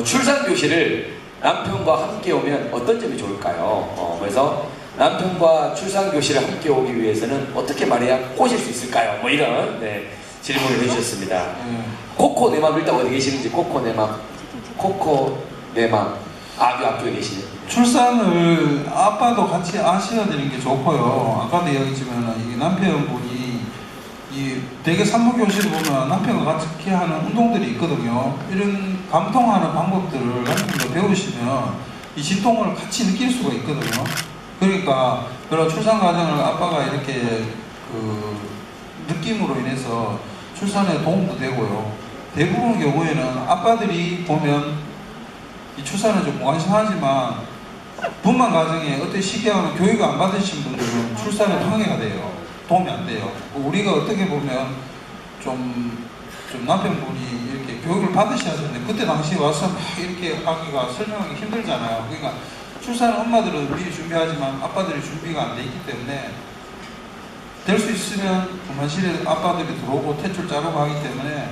출산 교실을 남편과 함께 오면 어떤 점이 좋을까요? 그래서 남편과 출산 교실을 함께 오기 위해서는 어떻게 말해야 꼬실 수 있을까요? 뭐 이런 질문을 해주셨습니다. 코코 내맘 일단 어디 계시는지 코코 내맘 그 앞쪽에 계시네요. 출산을 아빠도 같이 아셔야 되는 게 좋고요. 아까도 이야기했지만 이 남편분이 대개 산모교실을 보면 남편과 같이 하는 운동들이 있거든요. 이런 감통하는 방법들을 남편과 배우시면 이 진통을 같이 느낄 수가 있거든요. 그러니까 그런 출산 과정을 아빠가 이렇게 느낌으로 인해서 출산에 도움도 되고요. 대부분 경우에는 아빠들이 보면 이 출산을 좀 무관심하지만 분만 과정에 어떤 시기하고는 교육을 안 받으신 분들은 출산에 방해가 돼요. 도움이 안 돼요. 우리가 어떻게 보면 좀 남편분이 이렇게 교육을 받으셔야 되는데 그때 당시에 와서 막 이렇게 하기가 설명하기 힘들잖아요. 그러니까 출산 엄마들은 미리 준비하지만 아빠들이 준비가 안 돼 있기 때문에 될 수 있으면 분만실에 아빠들이 들어오고 탯줄 자르고 하기 때문에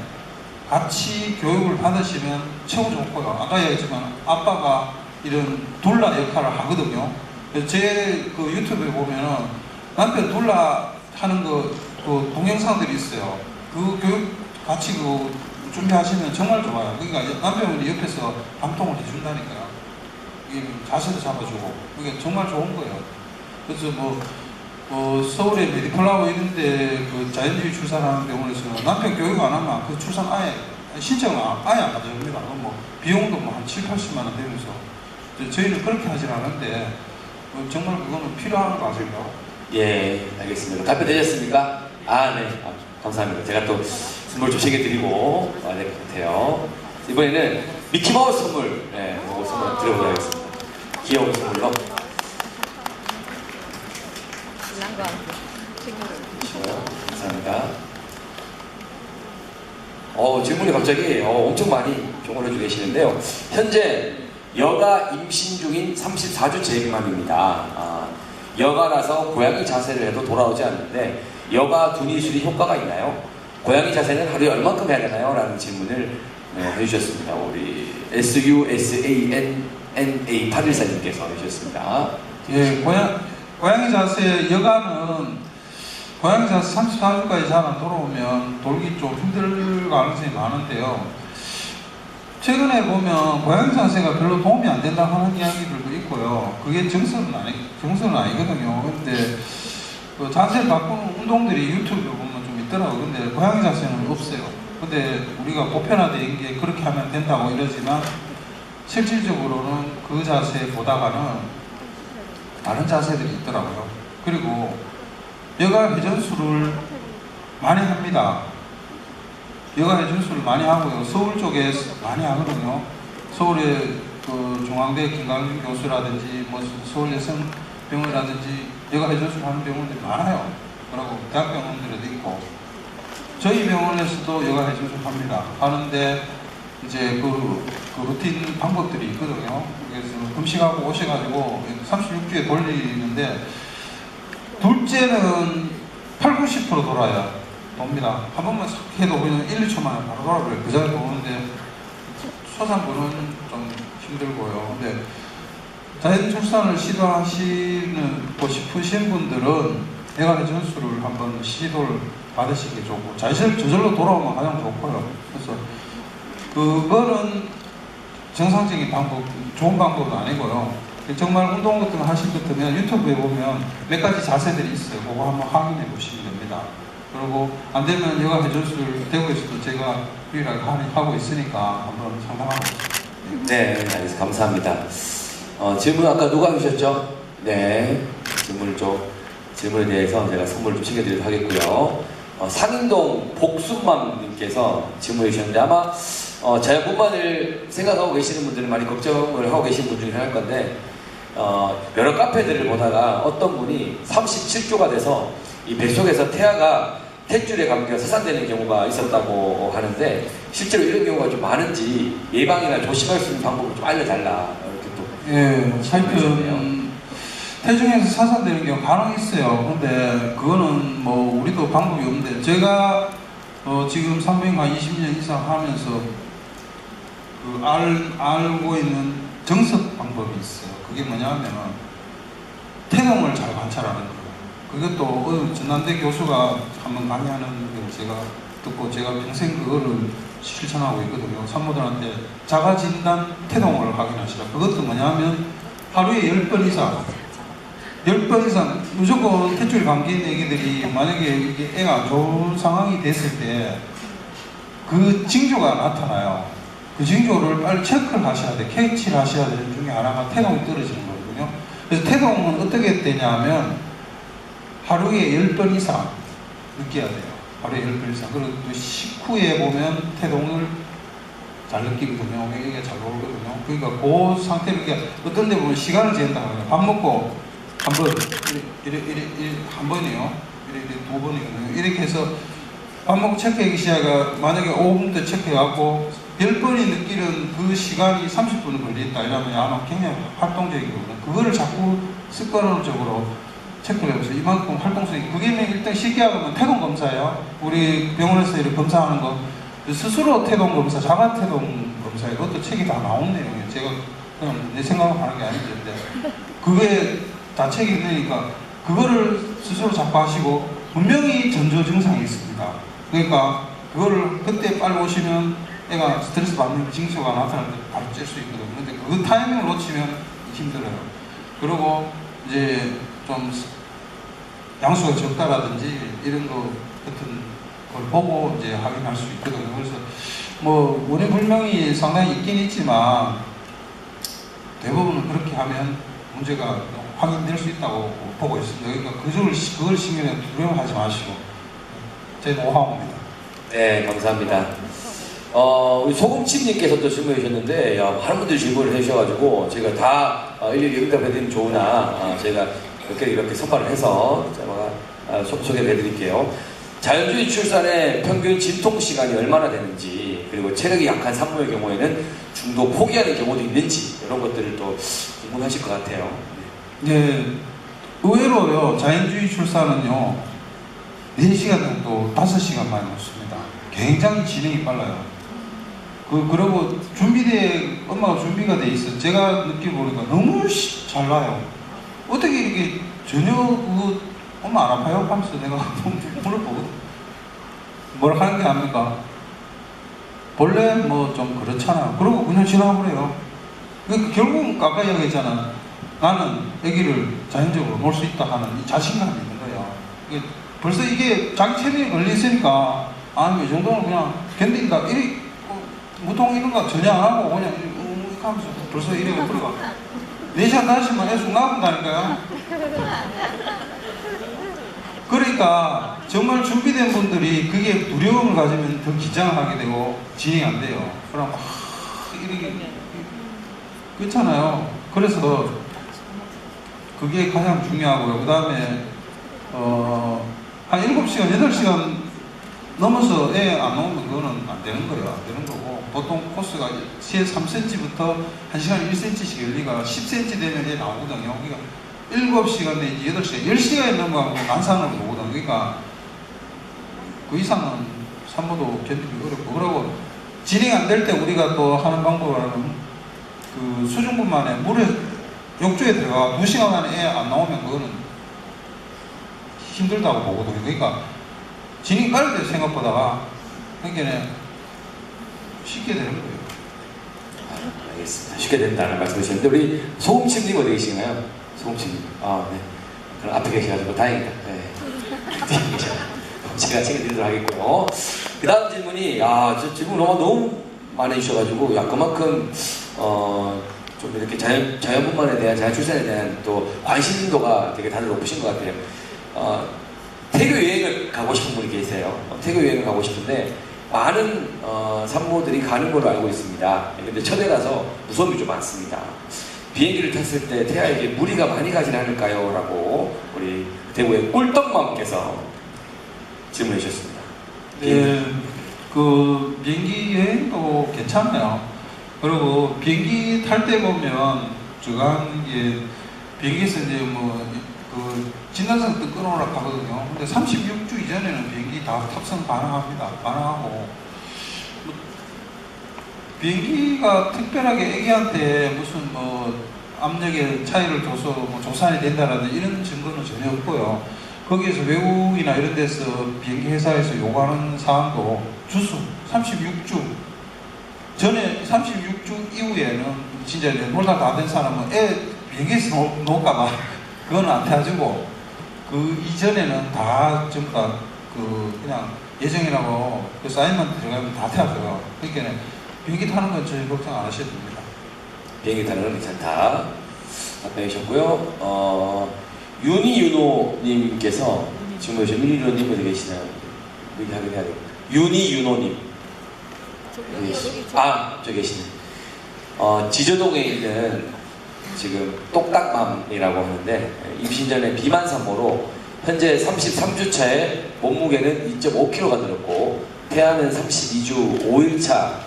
같이 교육을 받으시면 최고 좋고요. 아까 얘기했지만 아빠가 이런 둘라 역할을 하거든요. 제 유튜브에 보면은 남편 둘라 하는 동영상들이 있어요. 그 교육 같이 준비하시면 정말 좋아요. 그러니까 남편분이 옆에서 감통을 해준다니까요. 이게 자세도 잡아주고 그게 정말 좋은 거예요. 그래서 서울의 메디플라워 이런데 자연주의 출산하는 병원에서는 남편 교육 안 하면 그 출산 신청을 아예 안 가져옵니다. 비용도 한 7, 80만 원 되면서 저희는 그렇게 하진 않은데 정말 그거는 필요한 과정이라고. 예, 알겠습니다. 답변 되셨습니까? 네. 감사합니다. 제가 또 선물 좀 챙겨드리고 와야 될 것 같아요. 이번에는 미키마우스 선물, 선물 드려보도록 하겠습니다. 귀여운 선물로. 감사합니다. 질문이 갑자기 엄청 많이 좀 올려주고 계시는데요. 현재 여가 임신 중인 34주째 맘입니다. 여가라서 고양이 자세를 해도 돌아오지 않는데 여가 두니술이 효과가 있나요? 고양이 자세는 하루에 얼만큼 해야 되나요? 라는 질문을 해주셨습니다. 우리 SUSANNA814님께서 해주셨습니다. 예, 고양이 자세 여가는 고양이 자세 34주까지 잘 안 돌아오면 돌기 좀 힘들 가능성이 많은데요. 최근에 보면 고양이 자세가 별로 도움이 안 된다고 하는 이야기들도 있고요. 그게 정설은 아니거든요. 근데 자세를 바꾸는 운동들이 유튜브에 보면 좀 있더라고요. 근데 고양이 자세는 없어요. 근데 우리가 보편화된 게 그렇게 하면 된다고 이러지만 실질적으로는 그 자세보다가는 다른 자세들이 있더라고요. 그리고 여가 회전술을 많이 합니다. 여가 회전술을 많이 하고요. 서울 쪽에 많이 하거든요. 서울의 중앙대 김강준 교수라든지 서울여성병원이라든지 여가 회전술 하는 병원들이 많아요. 그리고 대학병원들에도 있고 저희 병원에서도 여가 회전술 합니다. 하는데 이제 그 루틴 방법들이 있거든요. 그래서 금식하고 오셔가지고 36주에 돌리는데 둘째는 80~90% 돌아요. 돕니다. 한 번만 싹 해도 그냥 1~2초 만에 바로 돌아버려요. 그 자리에 도는데 초산부는 좀 힘들고요. 근데 자연 출산을 시도하시고 싶으신 분들은 여가 회전술을 한번 시도를 받으시기 좋고 저절로 돌아오면 가장 좋고요. 그래서 그거는 정상적인 방법, 좋은 방법은 아니고요. 정말 운동 같은 거 하실 것 같으면 유튜브에 보면 몇 가지 자세들이 있어요. 그거 한번 확인해 보시면 됩니다. 그리고 안 되면 여가 회전술 대구에서도 제가 유일하게 하고 있으니까 한번 상담하고 있습니다. 네, 알겠습니다. 감사합니다. 질문 아까 누가 주셨죠? 네, 질문에 대해서 제가 선물을 좀 챙겨드리도록 하겠고요. 상인동 복순맘님께서 질문해 주셨는데 아마 자연분만을 생각하고 계시는 분들은 많이 걱정을 하고 계신 분 중에 하나일 건데 여러 카페들을 보다가 어떤 분이 37조가 돼서 이 뱃속에서 태아가 탯줄에 감겨 사산되는 경우가 있었다고 하는데 실제로 이런 경우가 좀 많은지 예방이나 조심할 수 있는 방법을 좀 알려달라 이렇게 또 하여튼 태중에서 사산되는 경우 간혹 있어요. 근데 그거는 우리도 방법이 없는데 제가 지금 산부인과 20년 이상 하면서 알고 있는 정석 방법이 있어요. 그게 뭐냐면 태동을 잘 관찰하는 거예요. 그것도 전남대 교수가 한번 강의하는 걸 제가 듣고 제가 평생 그거를 실천하고 있거든요. 산모들한테 자가진단 태동을 확인하시라. 그것도 뭐냐면 하루에 10번 이상 10번 이상 무조건 탯줄 감기 있는 애기들이 만약에 이게 애가 안 좋은 상황이 됐을 때 그 징조가 나타나요. 그 징조를 빨리 체크를 하셔야 돼. 캐치를 하셔야 되는 중에 하나가 태동이 떨어지는 거거든요. 그래서 태동은 어떻게 되냐면 하루에 10번 이상 느껴야 돼요. 하루에 10번 이상. 그리고 또 식후에 보면 태동을 잘 느끼거든요. 이게 잘 오르거든요. 그러니까 그 상태를 어떤 데 보면 시간을 재는다 하거든요. 밥 먹고 한 번, 한 번이요. 두 번이거든요. 이렇게 해서 밥 먹고 체크하기 시작가 만약에 5분부터 체크해갖고 10번이 느끼는 그 시간이 30분을 걸린다 이러면 아마 굉장히 활동적이거든요. 그거를 자꾸 습관적으로 체크를 해보세요. 이만큼 활동성이 그게 일단 쉽게 하면 태동 검사예요. 우리 병원에서 이렇게 검사하는 거 스스로 태동 검사, 자가 태동 검사 이것도 책이 다 나온 내용이에요. 제가 그냥 내 생각으로 하는 게 아닌데 그게 다 책이 있으니까 그거를 스스로 자꾸 하시고 분명히 전조 증상이 있습니다. 그러니까 그거를 그때 빨리 오시면 애가 스트레스 받는 징조가 나타날 때 바로 잴 수 있거든요. 근데 그 타이밍을 놓치면 힘들어요. 그리고 이제 좀 양수가 적다라든지 이런 거 같은 걸 보고 이제 확인할 수 있거든요. 그래서 뭐 원인 불명이 상당히 있긴 있지만 대부분은 그렇게 하면 문제가 확인될 수 있다고 보고 있습니다. 그러니까 그걸 신경에 두려워하지 마시고 제 노하우입니다. 네, 감사합니다. 우리 소금칩님께서 또 질문해 주셨는데, 많은 분들이 질문을 해주셔가지고, 제가 다 일일이 응답해드리면 좋으나, 제가 이렇게 선발을 해서, 제가 소개를 해드릴게요. 자연주의 출산의 평균 진통 시간이 얼마나 되는지, 그리고 체력이 약한 산모의 경우에는 중도 포기하는 경우도 있는지, 이런 것들을 또 궁금하실 것 같아요. 네, 의외로요, 자연주의 출산은요, 4시간 정도 5시간 만에 놓습니다. 굉장히 진행이 빨라요. 그리고 엄마가 준비가 돼 있어. 제가 느껴보니까 너무 잘 나요. 어떻게 이렇게 전혀 엄마 안 아파요? 하면서 내가 물어보거든. 뭘 하는 게 아닙니까? 본래 뭐 좀 그렇잖아. 그러고 그냥 지나버려요. 그러니까 결국은 아까 이야기했잖아. 나는 아기를 자연적으로 놓을 수 있다 하는 이 자신감이 있는 거예요. 벌써 이게 자기 체력이 걸렸으니까 아니 이 정도는 그냥 견딘다. 무통 이런 거 전혀 안 하고 그냥 이렇게 하면서 벌써 이래가 버려가. 4시간 5시간 애쑥 나온다니까요. 그러니까 정말 준비된 분들이 그게 두려움을 가지면 더 긴장을 하게 되고 진행이 안 돼요. 그럼 막 이렇게 그렇잖아요. 그래서 그게 가장 중요하고요. 그 다음에 한 7시간, 8시간 넘어서 애 안 나오면 그거는 안 되는 거예요. 안 되는 거고 보통 코스가 3cm부터 1시간에 1cm씩 열리가 10cm 되면 애 나오거든요. 그러니까 7시간 내지 8시간, 10시간이 넘어가고 난산을 보거든요. 그러니까 그 이상은 산모도 견디기 어렵고 그러고 진행 안 될 때 우리가 또 하는 방법은 그 수중분만에 물에 욕조에 들어가 2시간 안에 애 안 나오면 그거는 힘들다고 보거든요. 그러니까 진행이 빠를 때 생각보다가 그러니까 쉽게 되는 거예요. 알겠습니다. 쉽게 된다는 말씀이셨는데 우리 소금칩님 어디 계시나요? 소금칩님. 네. 그럼 앞에 계셔가지고 다행이다. 네. 제가 챙겨드리도록 하겠고요. 그 다음 질문이 저 질문 너무 많이 해주셔가지고 그만큼 좀 이렇게 자연분만에 대한 자연 출산에 대한 또 관심도가 되게 다들 높으신 것 같아요. 태교 여행을 가고 싶은 분이 계세요. 태교 여행을 가고 싶은데 많은 산모들이 가는 걸로 알고 있습니다. 근데 첫애라서 무서움이 좀 많습니다. 비행기를 탔을 때 태아에게 무리가 많이 가진 않을까요? 라고 우리 대구의 꿀떡맘께서 질문해 주셨습니다. 네, 그 비행기 여행도 괜찮아요. 그리고 비행기 탈 때 보면 주간 비행기에서 이제 그 진단서부터 끊어오라 하거든요. 근데 36주 이전에는 비행기 다 탑승 가능합니다. 가능하고 비행기가 특별하게 애기한테 무슨 뭐 압력의 차이를 줘서 뭐 조산이 된다라는 이런 증거는 전혀 없고요. 거기에서 외국이나 이런 데서 비행기 회사에서 요구하는 사항도 주수 36주 전에 36주 이후에는 진짜 놀다 다 된 사람은 애 비행기에서 놓을까봐 그거는 안 태워주고 그 이전에는 다 전부 다 그냥 예정이라고 그 사인만 들어가면 다 태워줘요. 그러니까 비행기 타는 건 전혀 걱정 안 하셔도 됩니다. 비행기 타는 건 괜찮다. 답변해 주셨고요. 윤희윤호님께서 지금 보시면 윤희윤호님 어디 계시나요? 여기 확인해야 돼요. 윤희윤호님. 저기 계시네. 지저동에 있는 지금 똑딱맘이라고 하는데 임신 전에 비만 산모로 현재 33주차에 몸무게는 2.5kg가 늘었고 태아는 32주 5일차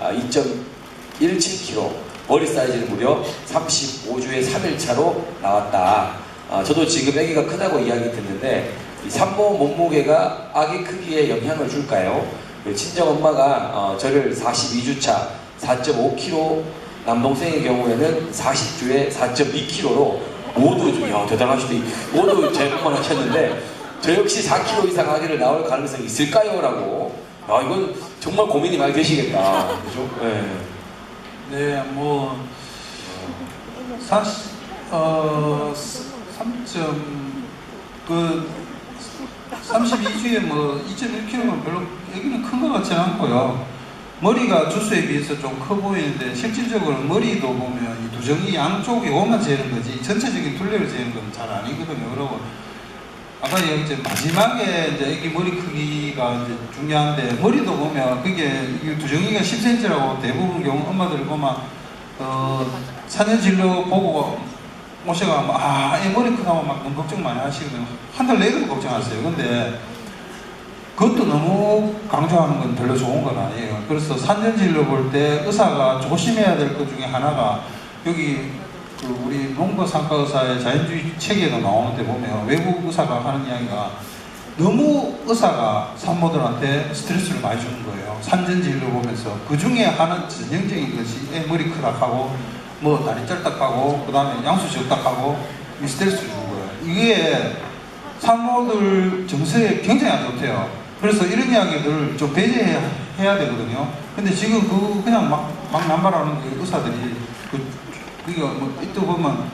2.17kg 머리 사이즈는 무려 35주의 3일차로 나왔다. 저도 지금 아기가 크다고 이야기 듣는데 이 산모 몸무게가 아기 크기에 영향을 줄까요? 친정엄마가 저를 42주차 4.5kg 남동생의 경우에는 40주에 4.2kg로 모두 대단하시다. 모두 제목만 하셨는데 저 역시 4kg 이상 아기를 낳을 가능성이 있을까요? 라고 이건 정말 고민이 많이 되시겠다. 그죠? 네. 네, 뭐 32주에 뭐 2.1kg면 별로 여기는 큰 것 같지는 않고요. 머리가 주수에 비해서 좀 커 보이는데 실질적으로 머리도 보면 이 두정이 양쪽에 오만 재는 거지 전체적인 둘레를 재는 건 잘 아니거든요. 그러고 아까 이제 마지막에 이제 애기 머리 크기가 이제 중요한데 머리도 보면 그게 두정이가 10cm라고 대부분 경우 엄마들 보면 산후진료 보고 오셔가 애 머리 크다고 막 너무 걱정 많이 하시거든요. 한 달 내내 걱정하세요. 근데 그것도 너무 강조하는 건 별로 좋은 건 아니에요. 그래서 산전진료 볼 때 의사가 조심해야 될 것 중에 하나가 여기 우리 농부상과 의사의 자연주의 책에도 나오는데 보면 외국 의사가 하는 이야기가 너무 의사가 산모들한테 스트레스를 많이 주는 거예요. 산전진료 보면서 그 중에 하나 전형적인 것이 애 머리 크다하고 뭐 다리 쩔딱하고 그 다음에 양수 적딱하고 스트레스를 주는 거예요. 이게 산모들 정서에 굉장히 안 좋대요. 그래서 이런 이야기들을 좀 배제해야 되거든요. 근데 지금 그냥 막 남발하는 그 의사들이 그러니까 뭐 이때 보면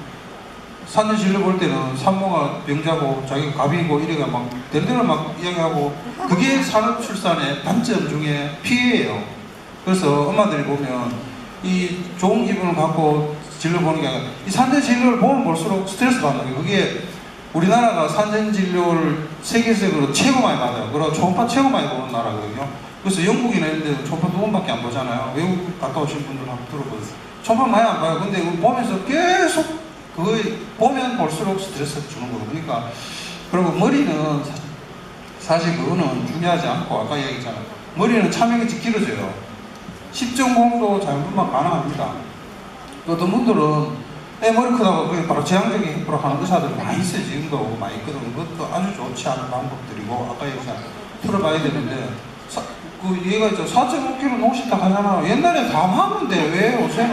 산전진료 볼 때는 산모가 병자고 자기가 갑이고 이래가 막 대대로 막 이야기하고 그게 산후출산의 단점 중에 피해예요. 그래서 엄마들이 보면 이 좋은 기분을 갖고 진료 보는 게 아니라 이 산전진료를 보면 볼수록 스트레스 받는 거예요. 그게 우리나라가 산전진료를 세계적으로 최고 많이 받아요. 그리고 초음파 최고 많이 보는 나라거든요. 그래서 영국이나 이런 데는 초음파 2번밖에 안 보잖아요. 외국 갔다 오신 분들 한번 들어보세요. 초음파 많이 안 봐요. 근데 보면서 계속 그거 보면 볼수록 스트레스 주는 거예요. 그러니까 그리고 머리는 사실 그거는 중요하지 않고 아까 얘기했잖아요. 머리는 참여가 길어져요. 10.0도 자연분만 가능합니다. 어떤 분들은 애 머리 크다고 그게 바로 제왕적인 행보를 하는 의사들이 많이 있어요. 지금도 많이 있거든요. 그것도 아주 좋지 않은 방법들이고 아까 얘기한 풀어봐야 되는데 그 얘가 있죠. 4.5kg 농식탁 하잖아. 옛날에 다 하는데 왜 요새는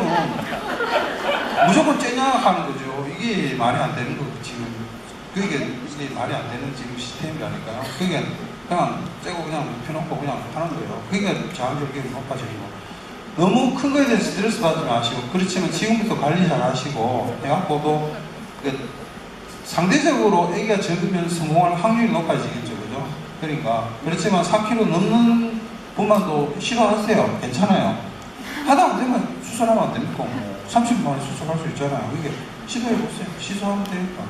무조건 째냐 하는 거죠. 이게 말이 안 되는 거고 지금 이게 말이 안 되는 지금 시스템이라니까요. 그게 그냥 째고 그냥 눕혀놓고 그냥 하는 거예요. 그게 자연적인 높아지는 거. 너무 큰 거에 대해서 스트레스 받지 마시고 그렇지만 지금부터 관리 잘 하시고 해갖고도 상대적으로 애기가 적으면 성공할 확률이 높아지겠죠. 그죠? 그러니까 그렇지만 3kg 넘는 분만도 시도하세요. 괜찮아요. 하다 안 되면 수술하면 안 됩니까? 뭐 30분 만에 수술할 수 있잖아요. 이게 시도해보세요. 시도하면 되니까.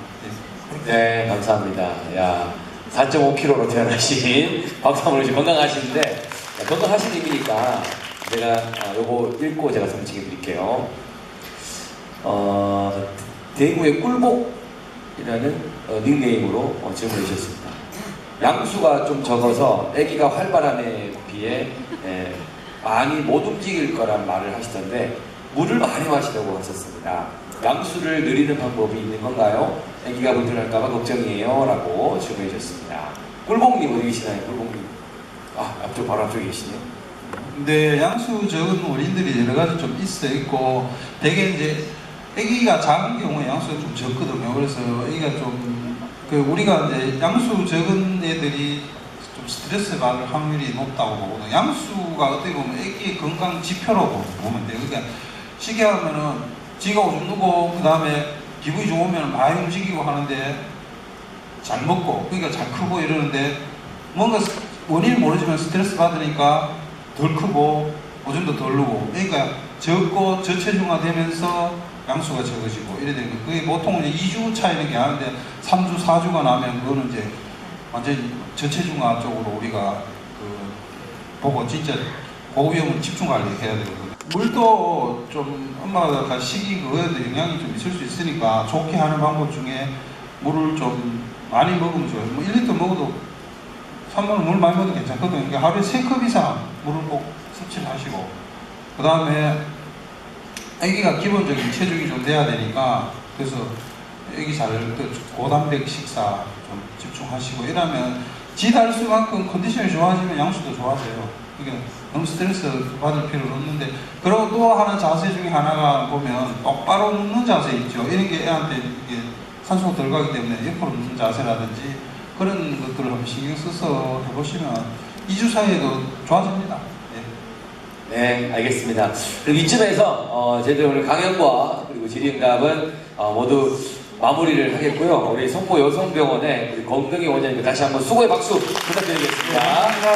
네, 감사합니다. 야, 4.5kg로 태어나신 박사모님 건강하시는데 건강하신 의미니까 제가 요거 읽고 제가 설명해 드릴게요. 대구의 꿀복이라는 닉네임으로 질문을 주셨습니다. 양수가 좀 적어서 아기가 활발함에 비해 많이 못 움직일 거란 말을 하시던데 물을 많이 마시라고 하셨습니다. 양수를 늘리는 방법이 있는 건가요? 아기가 불편할까봐 걱정이에요. 라고 질문해 주셨습니다. 꿀복님 어디 계시나요? 꿀복님. 앞쪽 바로 앞쪽에 계시네요. 근데 양수 적은 원인들이 여러 가지 좀 있어 있고, 되게 이제 아기가 작은 경우에 양수가 좀 적거든요. 그래서 아기가 우리가 이제 양수 적은 애들이 좀 스트레스 받을 확률이 높다고 보거든요. 양수가 어떻게 보면 아기의 건강 지표라고 보면 돼요. 그러니까 쉽게 하면은 지가 오줌 누고 그 다음에 기분이 좋으면 많이 움직이고 하는데 잘 먹고 그러니까 잘 크고 이러는데 뭔가 원인을 모르지만 스트레스 받으니까 덜 크고 오줌도 덜 누고 그러니까 적고 저체중화 되면서 양수가 적어지고 이래 되는 거예요. 그게 보통 이제 2주 차이는 게 아닌데 3주, 4주가 나면 그거는 이제 완전히 저체중화 쪽으로 우리가 보고 진짜 고위험을 집중 관리해야 되거든요. 물도 좀 엄마가 식이 그거에도 영향이 좀 있을 수 있으니까 좋게 하는 방법 중에 물을 좀 많이 먹으면 좋아요. 뭐 1리터 먹어도 3만 물 많이 먹어도 괜찮거든요. 그러니까 하루에 3컵 이상 물을 꼭 섭취를 하시고 그 다음에 아기가 기본적인 체중이 좀 돼야 되니까 그래서 아기 잘 고단백 식사 좀 집중하시고 이러면 지 달수만큼 컨디션이 좋아지면 양수도 좋아져요. 그러니까 너무 스트레스 받을 필요는 없는데 그리고 또 하나 자세 중에 하나가 보면 똑바로 눕는 자세 있죠. 이런 게 애한테 이게 산소가 덜 가기 때문에 옆으로 눕는 자세라든지 그런 것들을 한번 신경 써서 해보시면 2주 사이에도 좋아집니다. 네, 알겠습니다. 그럼 이쯤에서 저희들 오늘 강연과 그리고 질의응답은 모두 마무리를 하겠고요. 우리 성모 여성병원의 우리 건경희 원장님 다시 한번 수고의 박수 부탁드리겠습니다.